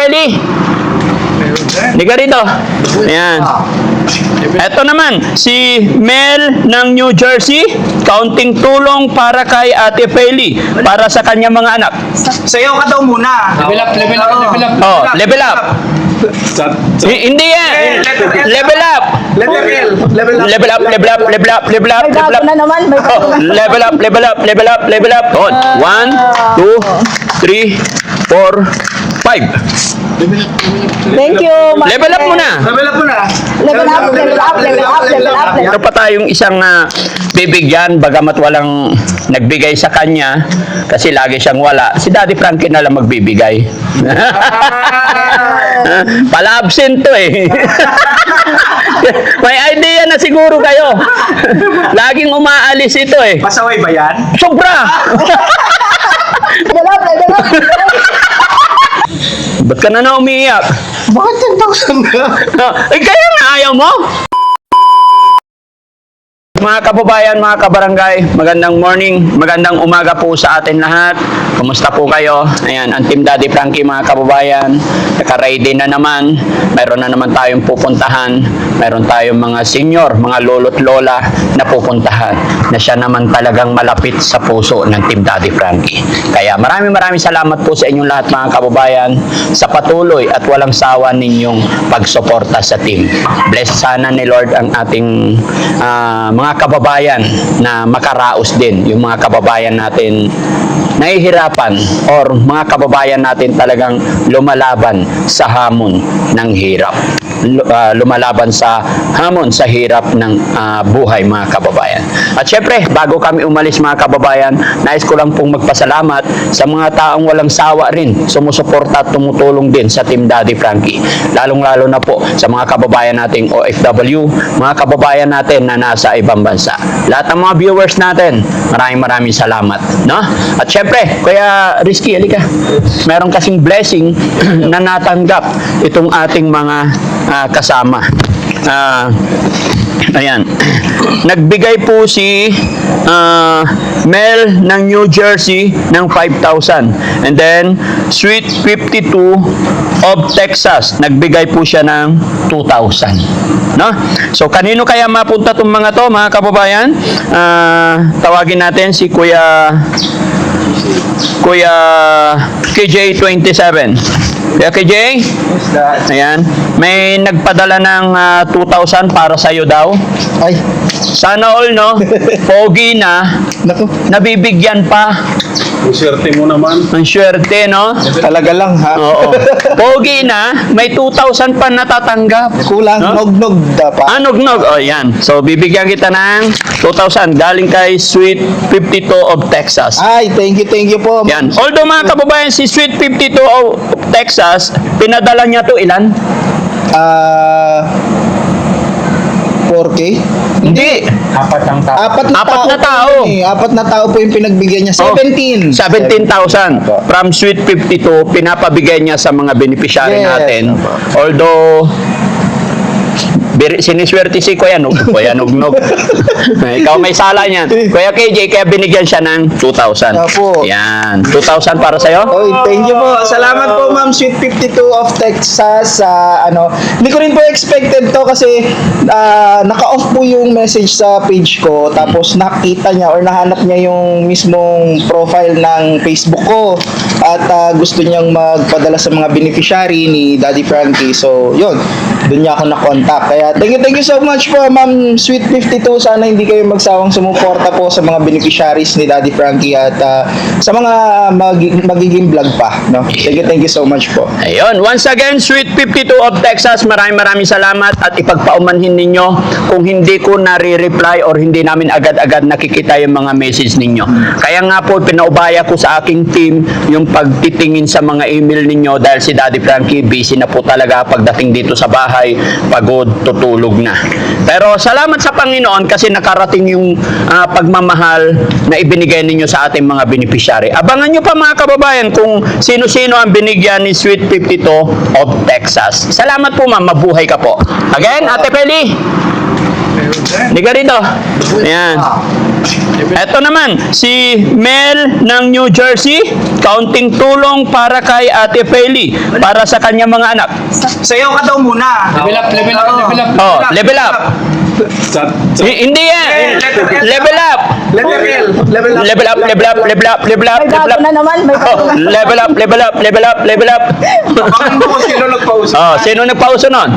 Peli. Liga rito. Ayan. Ito naman, si Mel ng New Jersey, kaunting tulong para kay Ate Peli, para sa kanyang mga anak. Sayaw ka daw muna. Level up. Oh, level up. Hindi yan. Level up. Level up. Oh, level up. Oh, 1, 2, 3, 4, 5. Thank you. Level up muna. Meron pa tayong isang bibigyan, bagamat walang nagbigay sa kanya, kasi lagi siyang wala. Si Daddy Frankie na lang magbibigay. Pala-absent to eh. May idea na siguro kayo. Laging umaalis ito eh. Pasaway ba yan? Sobra! Level up. Ba't ka na umiiyak? Bakit 10,000 ka? Eh, kaya nga ayaw mo? Mga kababayan, mga kabarangay, magandang morning, magandang umaga po sa atin lahat. Kumusta po kayo? Ayan, ang Team Daddy Frankie, mga kababayan, naka-ready na naman. Mayroon na naman tayong pupuntahan. Mayroon tayong mga senior, mga lolo't lola na pupuntahan, na siya naman talagang malapit sa puso ng Team Daddy Frankie. Kaya maraming salamat po sa inyong lahat, mga kababayan, sa patuloy at walang sawa ninyong pagsuporta sa team. Bless sana ni Lord ang ating mga kababayan na makaraos din, yung mga kababayan natin nahihirapan or mga kababayan natin talagang lumalaban sa hamon ng hirap. Lumalaban sa hamon sa hirap ng buhay, mga kababayan. At syempre, bago kami umalis, mga kababayan, nais ko lang pong magpasalamat sa mga taong walang sawa rin, sumusuporta at tumutulong din sa Team Daddy Frankie. Lalong-lalo na po sa mga kababayan nating OFW, mga kababayan natin na nasa ibang bansa. Lahat ng mga viewers natin, maraming salamat, no? At syempre, Kuya Rizky, halika. Meron kasing blessing na natanggap itong ating mga kasama. Ayan. Nagbigay po si Mel ng New Jersey ng 5,000. And then, Sweet 52 of Texas, nagbigay po siya ng 2,000. No? So, kanino kaya mapunta itong mga to, mga kababayan? Tawagin natin si Kuya KJ27. Kaya KJ, ayan, may nagpadala ng 2,000 para sa'yo daw. Ay, Sana all, no? Pogi na, naku. nabibigyan pa. Ang swerte mo naman. Ang swerte, no? Talaga lang ha. Oo. Pogi na, may 2,000 pa natatanggap. Kulang, No? nog-nog dapat. Nog. O, yan. So, bibigyan kita ng 2,000 galing kay Sweet 52 of Texas. Ay, thank you po. Yan. Although, mga kababayan, si Sweet 52 of Texas, pinadala niya to ilan? 4K? Hindi. Apat ang tao. Apat na tao. Apat na tao po yung pinagbigyan niya. 17. 17,000. From Sweet 52, pinapabigay niya sa mga beneficiary Yes. natin. Although, siniswerte si Kuya Nog. Ikaw may sala niyan. Kuya KJ, kaya binigyan siya ng 2,000. Opo. Yan. 2,000 para sa'yo? Oy, thank you po. Salamat po, Ma'am Sweet 52 of Texas. Hindi ko rin po expected to kasi naka-off po yung message sa page ko. Tapos nakita niya or nahanap niya yung mismong profile ng Facebook ko. At gusto niyang magpadala sa mga beneficiary ni Daddy Frankie. So, yun. Doon niya ako na-contact. Kaya thank you so much po, Ma'am Sweet 52. Sana hindi kayo magsawang sumuporta po sa mga beneficiaries ni Daddy Frankie at sa mga magiging vlog pa. No? Thank you so much po. Ayun. Once again, Sweet 52 of Texas, maraming salamat at ipagpaumanhin ninyo kung hindi ko nare-reply or hindi namin agad-agad nakikita yung mga message ninyo. Kaya nga po, pinaubaya ko sa aking team yung pagtitingin sa mga email ninyo dahil si Daddy Frankie busy na po talaga pagdating dito sa bahay, pagod, tutulog na. Pero salamat sa Panginoon kasi nakarating yung pagmamahal na ibinigay ninyo sa ating mga beneficiary. Abangan nyo pa, mga kababayan, kung sino-sino ang binigyan ni Sweet 52 of Texas. Salamat po, ma'am. Mabuhay ka po. Again, Ate Peli. Liga rito. Ayan. Eto naman, si Mel ng New Jersey, kaunting tulong para kay Ate Feli, para sa kanyang mga anak. Sayaw ka daw muna. Level up, level up, level up. Oh, level up. Hindi yan. Level up. Level L. Level up. Level up, level up, level up, level up, May level bago up. na naman. May bago Oh, na. level up, level up, level up, level up. Bakit mo kung sino nagpausap? Oh, sino nagpauso nun?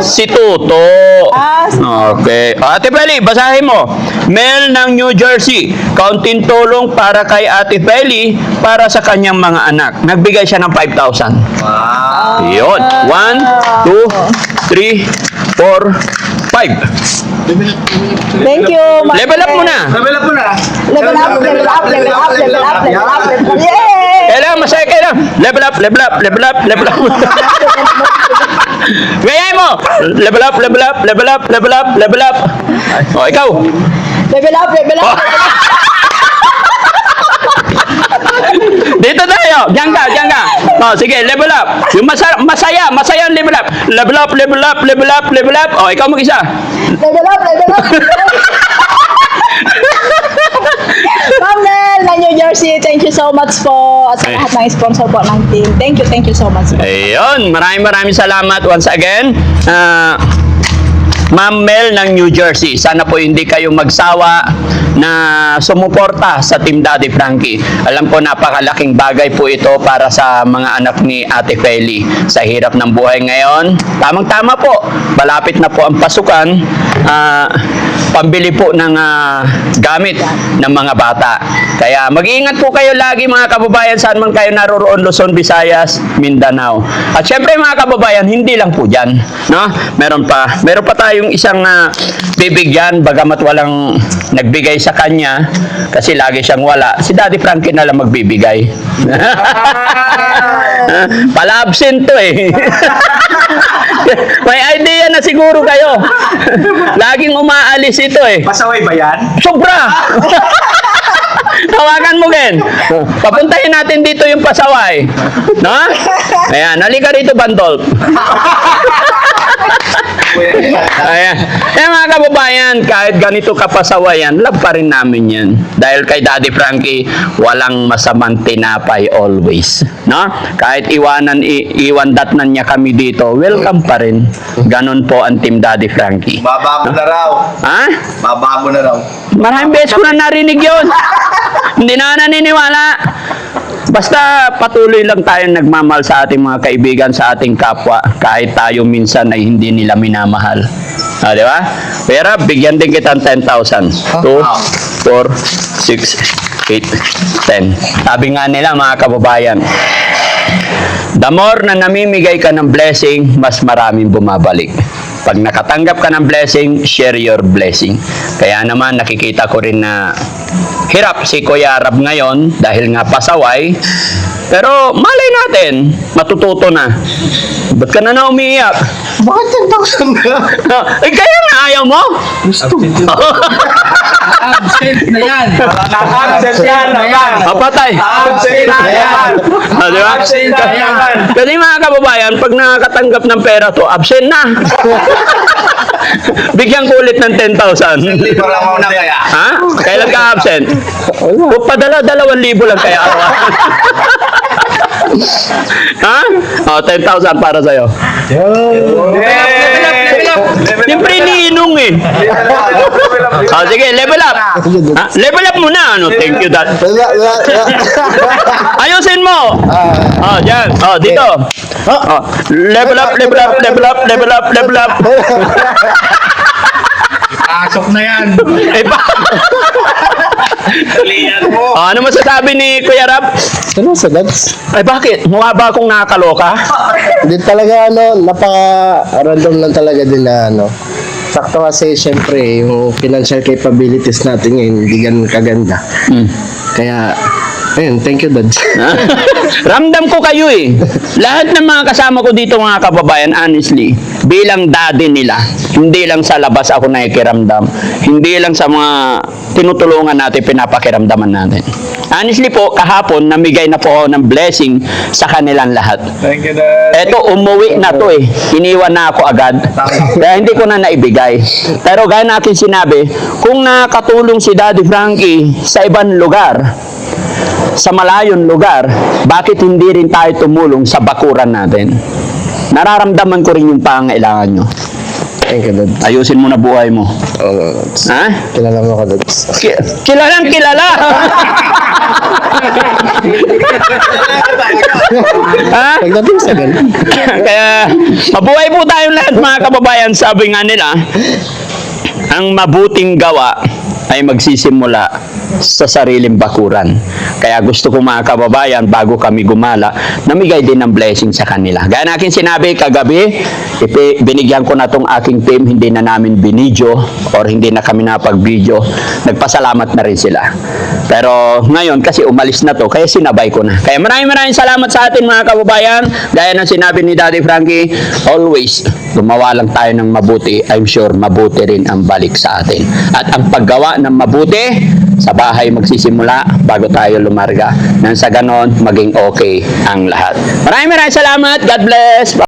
Si Tuto. Ah, Okay. Ate Feli, basahin mo. Mel ng New Jersey, kaunting tulong para kay Ate Feli para sa kanyang mga anak. Nagbigay siya ng 5,000. Wow. Yun. 1, 2, 3, 4, 5. thank you. Level up mo na. Level up mo na. Level up, level up, level up, level up, level up, level up. Yay! Kailangan masaya kailangan. Level up, level up, level up, level up. Ngayon mo. Level up, level up, level up, level up, level up. O, ikaw. Level up, level up. Dito tayo. Diyan ka, diyan ka. O, sige, level up. Yung masaya ang level up. Level up, level up, level up, level up. O, ikaw mag-isa. Level up, level up. Ma'am Nel, na New Jersey, thank you so much po. At sa lahat ng sponsor po ng team. Thank you so much po. Ayun, maraming salamat once again. Ma'am Mel ng New Jersey, sana po hindi kayo magsawa na sumuporta sa Team Daddy Frankie. Alam ko napakalaking bagay po ito para sa mga anak ni Ate Feli sa hirap ng buhay ngayon. Tamang-tama po, malapit na po ang pasukan. Pambili po ng gamit ng mga bata. Kaya mag-iingat po kayo lagi mga kababayan saan man kayo naroroon, Luzon, Visayas, Mindanao. At syempre mga kababayan, hindi lang po dyan. No? Meron pa tayong isang bibigyan bagamat walang nagbigay sa kanya kasi lagi siyang wala. Si Daddy Frankie na lang magbibigay. Pala-absent to eh. May idea na siguro kayo. Laging umaalis ito eh. Pasaway ba yan? Sobra! Tawagan mo, Gen. Papuntahin natin dito yung pasaway. No? Ayan, halika rito, Bandol. Ayan. Mga kababayan, kahit ganito kapasawayan, love pa rin namin yan. Dahil kay Daddy Frankie, walang masamang tinapay always. No? Kahit iwandatnan niya kami dito, welcome pa rin. Ganon po ang Team Daddy Frankie. Baba mo na raw. Ha? Baba mo na raw. Maraming beses ko na narinig yun. Hindi na naniniwala. Basta patuloy lang tayong nagmamahal sa ating mga kaibigan, sa ating kapwa, kahit tayo minsan ay hindi nila minamahal. Di ba? Pero bigyan din kita ng 10,000. 2, 4, 6, 8, 10. Sabi nga nila mga kababayan, the more na namimigay ka ng blessing, mas maraming bumabalik. Pag nakatanggap ka ng blessing, share your blessing. Kaya naman nakikita ko rin na hirap si Kuya Rab ngayon dahil nga pasaway. Pero malay natin, matututo na. Ba't ka na umiiyak? Bakit 10,000 na? Eh kaya nga ayaw mo? Absent na yan. Absent yan naman. Papatay. Absent na yan. Di ba? Absent na yan. Kasi mga kababayan, pag nakakatanggap ng pera to, absent na. Bigyan ko ulit ng 10,000. Dito lang muna kaya. Ha? Kailan ka absent? O padala 2,000 lang kaya ako. Ha? O, 10,000 para sa'yo. Siyempre ninong eh. O, sige, level up. Ha? Level up muna. Ano? Thank you, Dad. Ayusin mo. O, dyan. O, dito. O, level up, level up, level up, level up, level up. Pasok na yan. Eh, pa? Ano masasabi ni Kuya Rab? Ano sa dads? Ay, bakit? Mukha ba akong nakakaloka? Hindi talaga napaka-random lang talaga din na sakto kasi syempre yung financial capabilities natin ngayon hindi ganun kaganda. Hmm. Kaya Ayun, thank you, Dads. Ha? Ramdam ko kayo eh. Lahat ng mga kasama ko dito mga kababayan, honestly, bilang daddy nila, hindi lang sa labas ako nakikiramdam, hindi lang sa mga tinutulungan natin, pinapakiramdaman natin. Honestly po, kahapon, namigay na po ako ng blessing sa kanilang lahat. Thank you, Dad. Eto, umuwi na to eh. Iniwan na ako agad. Kaya hindi ko na naibigay. Pero gaya natin sinabi, kung nakatulong si Daddy Frankie sa ibang lugar, sa malayong lugar, bakit hindi rin tayo tumulong sa bakuran natin? Nararamdaman ko rin yung pangailangan nyo. Thank you, Dads. Ayusin mo na buhay mo. Dads. Ha? Kilala mo ako, Dads. Kilalang kilala! ha? Pagdating sa ganun. Kaya, mabuhay po tayong lahat mga kababayan. Sabi nga nila, ang mabuting gawa ay magsisimula sa sariling bakuran. Kaya gusto ko mga kababayan, bago kami gumala, namigay din ng blessing sa kanila. Gaya na akin sinabi kagabi, binigyan ko na tong aking team, hindi na namin binidyo or hindi na kami napag-video. Nagpasalamat na rin sila. Pero ngayon, kasi umalis na to, kaya sinabay ko na. Kaya maraming salamat sa atin mga kababayan. Gaya ng sinabi ni Daddy Frankie, always, gumawa lang tayo ng mabuti. I'm sure mabuti rin ang balik sa atin. At ang paggawa ng mabuti, sa bahay magsisimula bago tayo lumarga. Nang sa ganon, maging okay ang lahat. Maraming salamat. God bless.